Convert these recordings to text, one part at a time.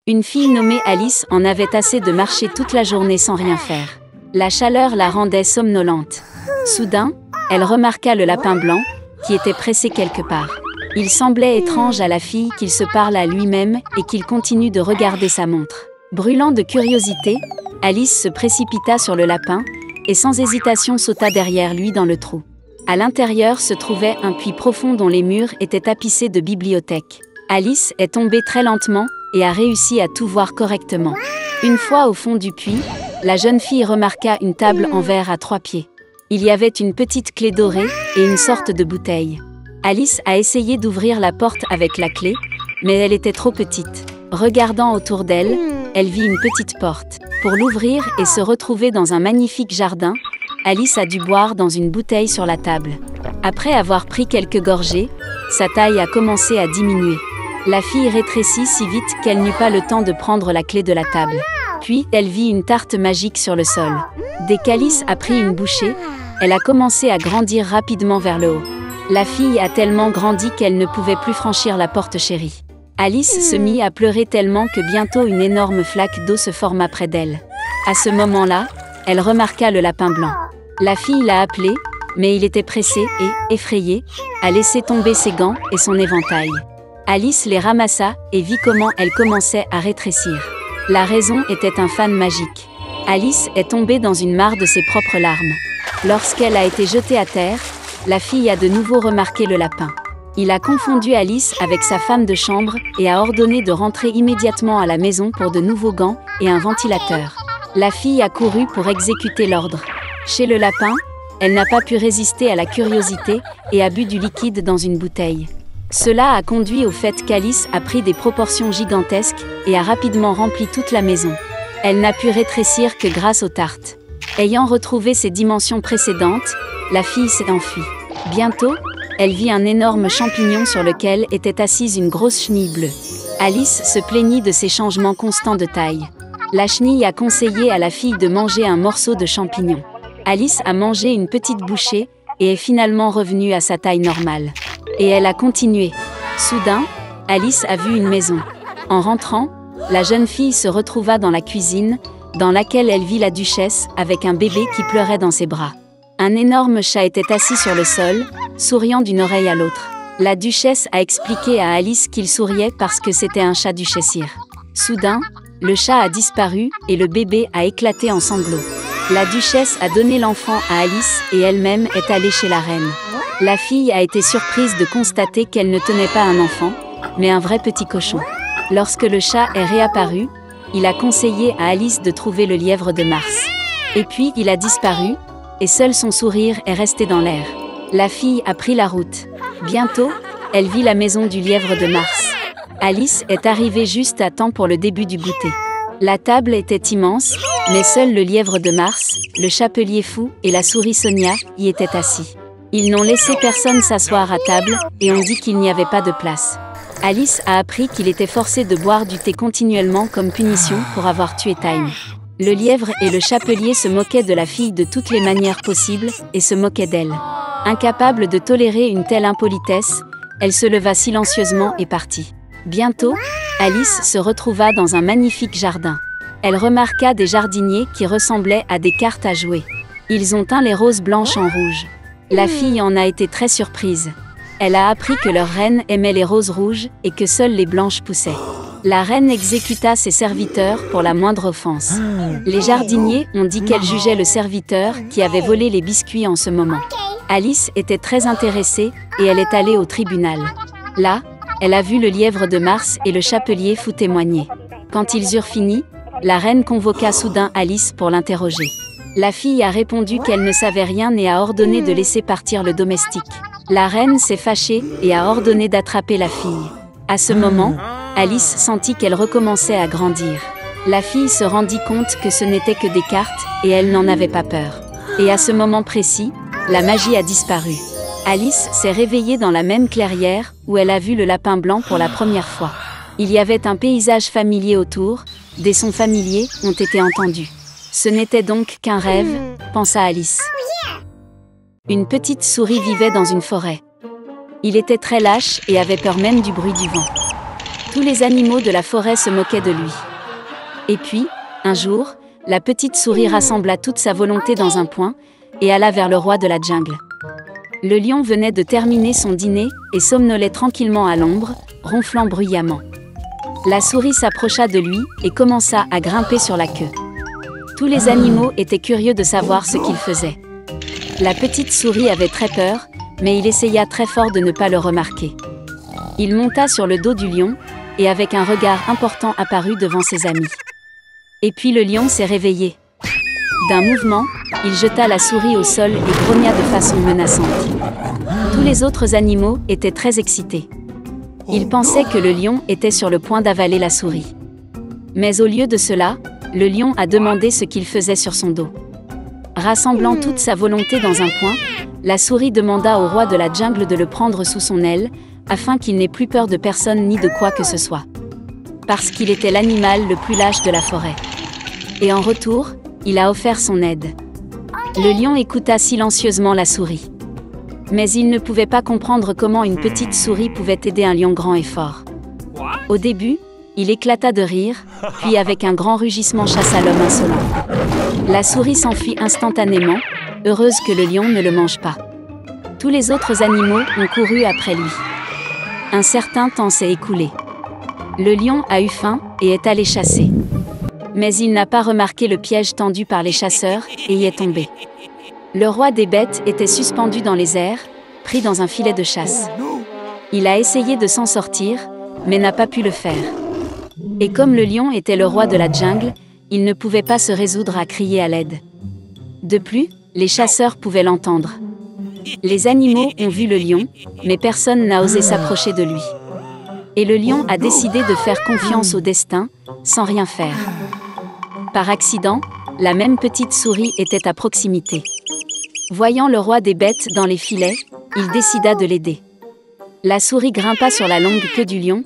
Une fille nommée Alice en avait assez de marcher toute la journée sans rien faire. La chaleur la rendait somnolente. Soudain, elle remarqua le lapin blanc, qui était pressé quelque part. Il semblait étrange à la fille qu'il se parle à lui-même et qu'il continue de regarder sa montre. Brûlant de curiosité, Alice se précipita sur le lapin, et sans hésitation sauta derrière lui dans le trou. À l'intérieur se trouvait un puits profond dont les murs étaient tapissés de bibliothèques. Alice est tombée très lentement et a réussi à tout voir correctement. Une fois au fond du puits, la jeune fille remarqua une table en verre à 3 pieds. Il y avait une petite clé dorée et une sorte de bouteille. Alice a essayé d'ouvrir la porte avec la clé, mais elle était trop petite. Regardant autour d'elle, elle vit une petite porte. Pour l'ouvrir et se retrouver dans un magnifique jardin, Alice a dû boire dans une bouteille sur la table. Après avoir pris quelques gorgées, sa taille a commencé à diminuer. La fille rétrécit si vite qu'elle n'eut pas le temps de prendre la clé de la table. Puis, elle vit une tarte magique sur le sol. Dès qu'Alice a pris une bouchée, elle a commencé à grandir rapidement vers le haut. La fille a tellement grandi qu'elle ne pouvait plus franchir la porte chérie. Alice se mit à pleurer tellement que bientôt une énorme flaque d'eau se forma près d'elle. À ce moment-là, elle remarqua le lapin blanc. La fille l'a appelé, mais il était pressé et, effrayé, a laissé tomber ses gants et son éventail. Alice les ramassa et vit comment elle commençait à rétrécir. La raison était un fan magique. Alice est tombée dans une mare de ses propres larmes. Lorsqu'elle a été jetée à terre, la fille a de nouveau remarqué le lapin. Il a confondu Alice avec sa femme de chambre et a ordonné de rentrer immédiatement à la maison pour de nouveaux gants et un ventilateur. La fille a couru pour exécuter l'ordre. Chez le lapin, elle n'a pas pu résister à la curiosité et a bu du liquide dans une bouteille. Cela a conduit au fait qu'Alice a pris des proportions gigantesques et a rapidement rempli toute la maison. Elle n'a pu rétrécir que grâce aux tartes. Ayant retrouvé ses dimensions précédentes, la fille s'est enfuie. Bientôt, elle vit un énorme champignon sur lequel était assise une grosse chenille bleue. Alice se plaignit de ces changements constants de taille. La chenille a conseillé à la fille de manger un morceau de champignon. Alice a mangé une petite bouchée et est finalement revenue à sa taille normale. Et elle a continué. Soudain, Alice a vu une maison. En rentrant, la jeune fille se retrouva dans la cuisine, dans laquelle elle vit la duchesse avec un bébé qui pleurait dans ses bras. Un énorme chat était assis sur le sol, souriant d'une oreille à l'autre. La duchesse a expliqué à Alice qu'il souriait parce que c'était un chat duchessire. Soudain, le chat a disparu et le bébé a éclaté en sanglots. La duchesse a donné l'enfant à Alice et elle-même est allée chez la reine. La fille a été surprise de constater qu'elle ne tenait pas un enfant, mais un vrai petit cochon. Lorsque le chat est réapparu, il a conseillé à Alice de trouver le lièvre de Mars. Et puis il a disparu, et seul son sourire est resté dans l'air. La fille a pris la route. Bientôt, elle vit la maison du lièvre de Mars. Alice est arrivée juste à temps pour le début du goûter. La table était immense, mais seul le lièvre de Mars, le chapelier fou et la souris Sonia y étaient assis. Ils n'ont laissé personne s'asseoir à table et ont dit qu'il n'y avait pas de place. Alice a appris qu'il était forcé de boire du thé continuellement comme punition pour avoir tué Time. Le lièvre et le chapelier se moquaient de la fille de toutes les manières possibles et se moquaient d'elle. Incapable de tolérer une telle impolitesse, elle se leva silencieusement et partit. Bientôt, Alice se retrouva dans un magnifique jardin. Elle remarqua des jardiniers qui ressemblaient à des cartes à jouer. Ils ont teint les roses blanches en rouge. La fille en a été très surprise. Elle a appris que leur reine aimait les roses rouges et que seules les blanches poussaient. La reine exécuta ses serviteurs pour la moindre offense. Les jardiniers ont dit qu'elle jugeait le serviteur qui avait volé les biscuits en ce moment. Alice était très intéressée et elle est allée au tribunal. Là, elle a vu le lièvre de Mars et le chapelier fou témoigner. Quand ils eurent fini, la reine convoqua soudain Alice pour l'interroger. La fille a répondu qu'elle ne savait rien et a ordonné de laisser partir le domestique. La reine s'est fâchée et a ordonné d'attraper la fille. À ce moment, Alice sentit qu'elle recommençait à grandir. La fille se rendit compte que ce n'était que des cartes et elle n'en avait pas peur. Et à ce moment précis, la magie a disparu. Alice s'est réveillée dans la même clairière où elle a vu le lapin blanc pour la première fois. Il y avait un paysage familier autour, des sons familiers ont été entendus. Ce n'était donc qu'un rêve, pensa Alice. Une petite souris vivait dans une forêt. Il était très lâche et avait peur même du bruit du vent. Tous les animaux de la forêt se moquaient de lui. Et puis, un jour, la petite souris rassembla toute sa volonté dans un point et alla vers le roi de la jungle. Le lion venait de terminer son dîner et somnolait tranquillement à l'ombre, ronflant bruyamment. La souris s'approcha de lui et commença à grimper sur la queue. Tous les animaux étaient curieux de savoir ce qu'il faisait. La petite souris avait très peur, mais il essaya très fort de ne pas le remarquer. Il monta sur le dos du lion, et avec un regard important apparut devant ses amis. Et puis le lion s'est réveillé. D'un mouvement, il jeta la souris au sol et grogna de façon menaçante. Tous les autres animaux étaient très excités. Ils pensaient que le lion était sur le point d'avaler la souris. Mais au lieu de cela, le lion a demandé ce qu'il faisait sur son dos. Rassemblant toute sa volonté dans un point, la souris demanda au roi de la jungle de le prendre sous son aile, afin qu'il n'ait plus peur de personne ni de quoi que ce soit. Parce qu'il était l'animal le plus lâche de la forêt. Et en retour, il a offert son aide. Le lion écouta silencieusement la souris. Mais il ne pouvait pas comprendre comment une petite souris pouvait aider un lion grand et fort. Au début, il éclata de rire, puis avec un grand rugissement chassa l'homme insolent. La souris s'enfuit instantanément, heureuse que le lion ne le mange pas. Tous les autres animaux ont couru après lui. Un certain temps s'est écoulé. Le lion a eu faim et est allé chasser. Mais il n'a pas remarqué le piège tendu par les chasseurs et y est tombé. Le roi des bêtes était suspendu dans les airs, pris dans un filet de chasse. Il a essayé de s'en sortir, mais n'a pas pu le faire. Et comme le lion était le roi de la jungle, il ne pouvait pas se résoudre à crier à l'aide. De plus, les chasseurs pouvaient l'entendre. Les animaux ont vu le lion, mais personne n'a osé s'approcher de lui. Et le lion a décidé de faire confiance au destin, sans rien faire. Par accident, la même petite souris était à proximité. Voyant le roi des bêtes dans les filets, il décida de l'aider. La souris grimpa sur la longue queue du lion,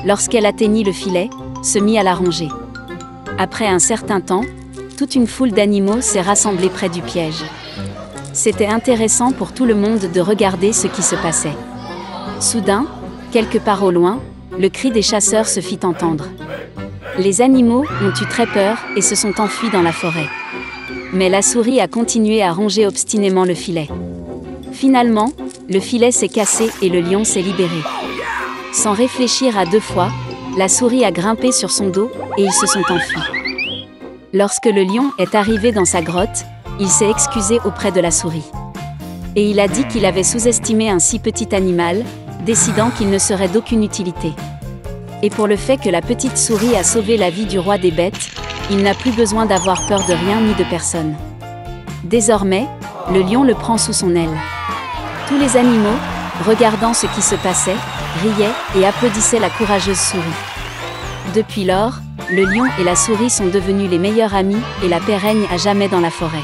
lorsqu'elle atteignit le filet, se mit à la ronger. Après un certain temps, toute une foule d'animaux s'est rassemblée près du piège. C'était intéressant pour tout le monde de regarder ce qui se passait. Soudain, quelque part au loin, le cri des chasseurs se fit entendre. Les animaux ont eu très peur et se sont enfuis dans la forêt. Mais la souris a continué à ronger obstinément le filet. Finalement, le filet s'est cassé et le lion s'est libéré. Sans réfléchir à deux fois, la souris a grimpé sur son dos et ils se sont enfuis. Lorsque le lion est arrivé dans sa grotte, il s'est excusé auprès de la souris. Et il a dit qu'il avait sous-estimé un si petit animal, décidant qu'il ne serait d'aucune utilité. Et pour le fait que la petite souris a sauvé la vie du roi des bêtes, il n'a plus besoin d'avoir peur de rien ni de personne. Désormais, le lion le prend sous son aile. Tous les animaux, regardant ce qui se passait, riaient et applaudissaient la courageuse souris. Depuis lors, le lion et la souris sont devenus les meilleurs amis et la paix règne à jamais dans la forêt.